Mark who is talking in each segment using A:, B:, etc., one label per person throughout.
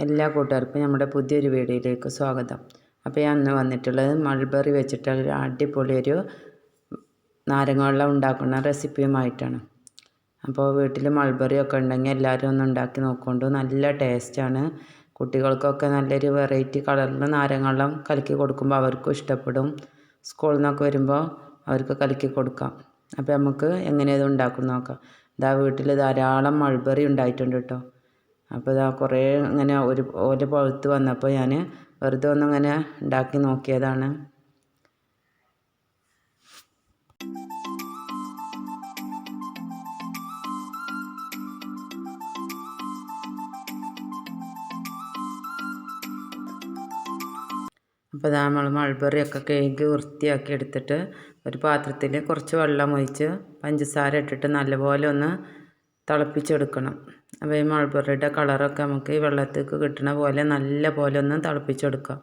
A: എല്ലാ കൂട്ടുകാർക്കും നമ്മുടെ പുതിയൊരു വീഡിയോയിലേക്ക് സ്വാഗതം. അപ്പോൾ ഞാൻ ഇന്ന് വന്നിട്ടുള്ളത് മൾബറി വെച്ചിട്ടുള്ള അടിപൊളി ഒരു നാരങ്ങ വെള്ളം ഉണ്ടാക്കുന്ന റെസിപ്പിയുമായിട്ടാണ്. അപ്പോൾ വീട്ടിൽ മൾബറി ഒക്കെ ഉണ്ടെങ്കിൽ എല്ലാവരും ഒന്ന് ഉണ്ടാക്കി നോക്കൊണ്ട്. നല്ല ടേസ്റ്റാണ്. കുട്ടികൾക്കൊക്കെ നല്ലൊരു വെറൈറ്റി കളറിൽ നാരങ്ങ വെള്ളം കലക്കി കൊടുക്കുമ്പോൾ അവർക്കും ഇഷ്ടപ്പെടും. സ്കൂളിൽ നിന്നൊക്കെ വരുമ്പോൾ അവർക്ക് കലക്കി കൊടുക്കാം. അപ്പോൾ നമുക്ക് എങ്ങനെയത് ഉണ്ടാക്കും നോക്കാം. ഇതാ വീട്ടിൽ ധാരാളം മൾബറി ഉണ്ടായിട്ടുണ്ട് കേട്ടോ. അപ്പോൾ ഇതാ കുറേ ഇങ്ങനെ ഒരു പഴുത്ത് വന്നപ്പോൾ ഞാൻ വെറുതെ ഒന്നിങ്ങനെ ഉണ്ടാക്കി നോക്കിയതാണ്. അപ്പോൾ ഇതാ നമ്മൾ മൾബറിയൊക്കെ കഴുകി വൃത്തിയാക്കി എടുത്തിട്ട് ഒരു പാത്രത്തിൽ കുറച്ച് വെള്ളം ഒഴിച്ച് പഞ്ചസാര ഇട്ടിട്ട് നല്ലപോലെ ഒന്ന് തിളപ്പിച്ചെടുക്കണം. അപ്പോൾ ഈ മൾബറിയുടെ കളറൊക്കെ നമുക്ക് ഈ വെള്ളത്തേക്ക് കിട്ടുന്ന പോലെ നല്ല പോലെ ഒന്ന് തിളപ്പിച്ചെടുക്കാം.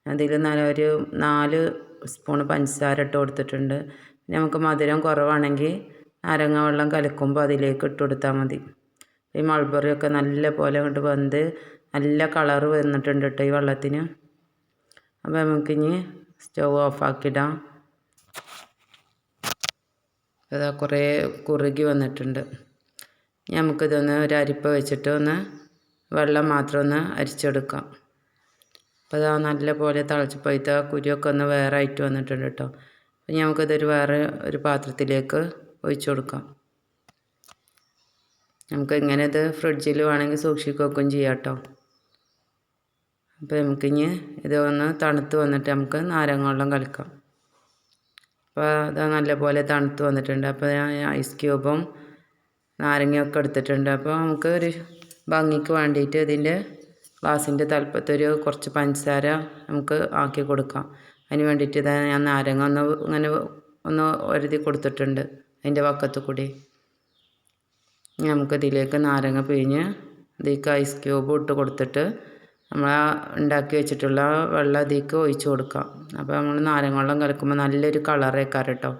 A: അതിൽ ഒരു 4 സ്പൂൺ പഞ്ചസാര ഇട്ട് കൊടുത്തിട്ടുണ്ട്. പിന്നെ നമുക്ക് മധുരം കുറവാണെങ്കിൽ നാരങ്ങ വെള്ളം കലക്കുമ്പോൾ അതിലേക്ക് ഇട്ട് കൊടുത്താൽ മതി. ഈ മൾബറിയൊക്കെ നല്ല പോലെ അങ്ങോട്ട് വെന്ത് നല്ല കളറ് വന്നിട്ടുണ്ട് കേട്ടോ ഈ വെള്ളത്തിന്. അപ്പോൾ നമുക്കിനി സ്റ്റവ് ഓഫാക്കിയിടാം. അതാ കുറേ കുറുകി വന്നിട്ടുണ്ട്. നമുക്കിതൊന്ന് ഒരു അരിപ്പ വെച്ചിട്ട് ഒന്ന് വെള്ളം മാത്രം ഒന്ന് അരിച്ചെടുക്കാം. അപ്പോൾ അതാ നല്ല പോലെ തിളച്ചപ്പോഴത്തെ കുരുവൊക്കെ ഒന്ന് വേറെ ആയിട്ട് വന്നിട്ടുണ്ട് കേട്ടോ. അപ്പോൾ നമുക്കിതൊരു വേറെ ഒരു പാത്രത്തിലേക്ക് ഒഴിച്ചു കൊടുക്കാം. നമുക്ക് ഇങ്ങനെ ഇത് ഫ്രിഡ്ജിൽ വേണമെങ്കിൽ സൂക്ഷിക്കുകയും ചെയ്യാം കേട്ടോ. അപ്പോൾ നമുക്കിനി ഇതൊന്ന് തണുത്ത് വന്നിട്ട് നമുക്ക് നാരങ്ങ വെള്ളം കലക്കാം. അപ്പോൾ അത് നല്ലപോലെ തണുത്ത് വന്നിട്ടുണ്ട്. അപ്പോൾ ഞാൻ ഐസ് ക്യൂബും നാരങ്ങയൊക്കെ എടുത്തിട്ടുണ്ട്. അപ്പോൾ നമുക്ക് ഒരു ഭംഗിക്ക് വേണ്ടിയിട്ട് ഇതിൻ്റെ ഗ്ലാസിൻ്റെ തലപ്പത്തൊരു കുറച്ച് പഞ്ചസാര നമുക്ക് ആക്കി കൊടുക്കാം. അതിന് വേണ്ടിയിട്ട് ഇതാ ഞാൻ നാരങ്ങ ഒന്ന് ഒരുതി കൊടുത്തിട്ടുണ്ട് അതിൻ്റെ വക്കത്ത് കൂടി. നമുക്കിതിലേക്ക് നാരങ്ങ പിഴിഞ്ഞ് ഇതിലേക്ക് ഐസ് ക്യൂബ് ഇട്ട് കൊടുത്തിട്ട് നമ്മൾ ഉണ്ടാക്കി വെച്ചിട്ടുള്ള വെള്ളം ഇതിലേക്ക് ഒഴിച്ച് കൊടുക്കാം. അപ്പോൾ നമ്മൾ നാരങ്ങ വെള്ളം കലക്കുമ്പോൾ നല്ലൊരു കളറേക്കാറ് കേട്ടോ.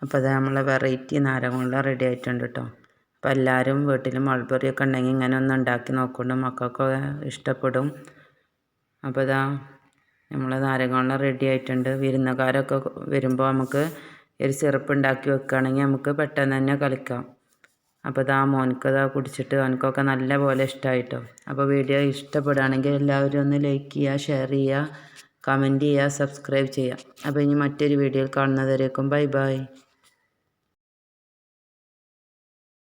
A: അപ്പോൾ അത് നമ്മളെ വെറൈറ്റി നാരങ്ങ വെള്ളം റെഡി ആയിട്ടുണ്ട് കേട്ടോ. അപ്പോൾ എല്ലാവരും വീട്ടിൽ മൾബറിയൊക്കെ ഉണ്ടെങ്കിൽ ഇങ്ങനെ ഒന്ന് ഉണ്ടാക്കി നോക്കൊണ്ട് മക്കൾക്കൊക്കെ ഇഷ്ടപ്പെടും. അപ്പോൾ ഇതാ നമ്മളെ നാരങ്ങ വെള്ളം റെഡി ആയിട്ടുണ്ട്. വിരുന്നുകാരൊക്കെ വരുമ്പോൾ നമുക്ക് ഒരു സിറപ്പ് ഉണ്ടാക്കി വെക്കുകയാണെങ്കിൽ നമുക്ക് പെട്ടെന്ന് തന്നെ കളിക്കാം. അപ്പോൾ ഇതാ മോനക്കതാ കുടിച്ചിട്ട് അവനക്കൊക്കെ നല്ല പോലെ ഇഷ്ടമായിട്ടോ. അപ്പോൾ വീഡിയോ ഇഷ്ടപ്പെടുകയാണെങ്കിൽ എല്ലാവരും ഒന്ന് ലൈക്ക് ചെയ്യുക, ഷെയർ ചെയ്യുക, കമൻറ്റ് ചെയ്യുക, സബ്സ്ക്രൈബ് ചെയ്യുക. അപ്പോൾ ഇനി മറ്റൊരു വീഡിയോയിൽ കാണുന്നതുവരേക്കും ബൈ ബൈ.